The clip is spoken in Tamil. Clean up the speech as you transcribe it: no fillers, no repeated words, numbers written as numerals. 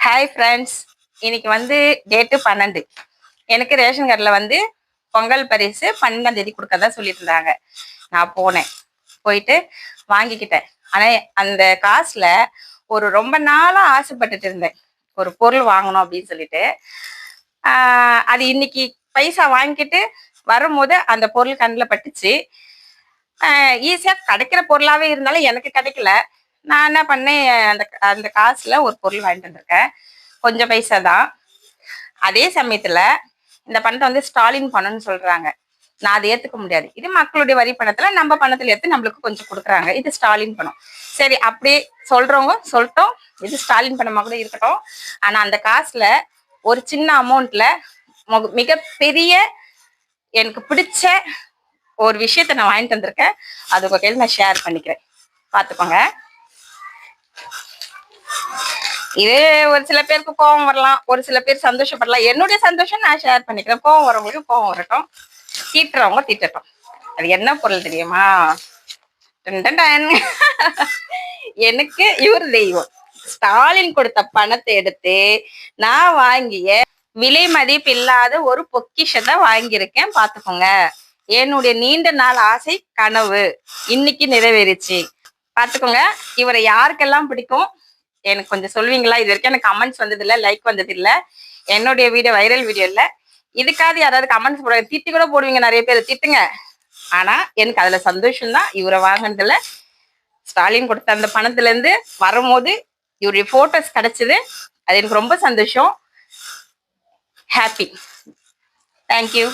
ஹாய் ஃப்ரெண்ட்ஸ், இன்னைக்கு வந்து டேட்டு 12. எனக்கு ரேஷன் கார்டில் வந்து பொங்கல் பரிசு 12ஆம் தேதி கொடுக்கறதா சொல்லிட்டு இருந்தாங்க. நான் போயிட்டு வாங்கிக்கிட்டேன். ஆனால் அந்த காசில் ரொம்ப நாளாக ஆசைப்பட்டுட்டு இருந்தேன், ஒரு பொருள் வாங்கணும் அப்படின்னு சொல்லிட்டு. அது இன்னைக்கு பைசா வாங்கிக்கிட்டு வரும்போது அந்த பொருள் கண்ணில் பட்டுச்சு. ஈஸியாக கிடைக்கிற பொருளாகவே இருந்தாலும் எனக்கு கிடைக்கல. நான் என்ன பண்ணேன், அந்த அந்த காசுல ஒரு பொருள் வாங்கிட்டு வந்திருக்கேன். கொஞ்சம் பைசா தான். அதே சமயத்துல இந்த பணத்தை வந்து ஸ்டாலின் பணம்னு சொல்றாங்க. நான் அதை ஏத்துக்க முடியாது. இது மக்களுடைய வரி பணத்துல நம்ம பணத்துல எடுத்து நம்மளுக்கு கொஞ்சம் கொடுக்குறாங்க. இது ஸ்டாலின் பணம். சரி, அப்படியே சொல்றவங்க சொல்லட்டும், இது ஸ்டாலின் பணமா கூட இருக்கட்டும். ஆனா அந்த காசுல ஒரு சின்ன அமௌண்ட்ல மிகப்பெரிய எனக்கு பிடிச்ச ஒரு விஷயத்த நான் வாங்கிட்டு வந்திருக்கேன். அது உங்க கையில் நான் ஷேர் பண்ணிக்கிறேன், பாத்துக்கோங்க. இது ஒரு சில பேருக்கு கோவம் வரலாம், ஒரு சில பேர் சந்தோஷப்படலாம். என்னுடைய சந்தோஷம் நான் ஷேர் பண்ணிக்கிறேன். கோவம் வரவங்களுக்கு கோவம் வரட்டும், தீட்டுறவங்க தீட்டட்டும். அது என்ன பொருள் தெரியுமா? எனக்கு இவர் தெய்வம். ஸ்டாலின் கொடுத்த பணத்தை எடுத்து நான் வாங்கிய விலை மதிப்பு இல்லாத ஒரு பொக்கிஷத்தை வாங்கியிருக்கேன், பாத்துக்கோங்க. என்னுடைய நீண்ட நாள் ஆசை கனவு இன்னைக்கு நிறைவேறிச்சு, பாத்துக்கோங்க. இவரை யாருக்கெல்லாம் பிடிக்கும் எனக்கு கொஞ்சம் சொல்வீங்களா? இது வரைக்கும் எனக்கு கமெண்ட்ஸ் வந்தது இல்லை, லைக் வந்தது இல்லை. என்னுடைய வீடியோ வைரல் வீடியோ இல்லை. இதுக்காவது யாராவது கமெண்ட்ஸ் போடுவாங்க, திட்டி கூட போடுவீங்க, நிறைய பேர் திட்டுங்க. ஆனா எனக்கு அதுல சந்தோஷம் தான். இவரை வாங்கினதுல, ஸ்டாலின் கொடுத்த அந்த பணத்துல இருந்து வரும்போது இவருடைய போட்டோஸ் கிடைச்சது, அது எனக்கு ரொம்ப சந்தோஷம். ஹாப்பி. தேங்க்யூ.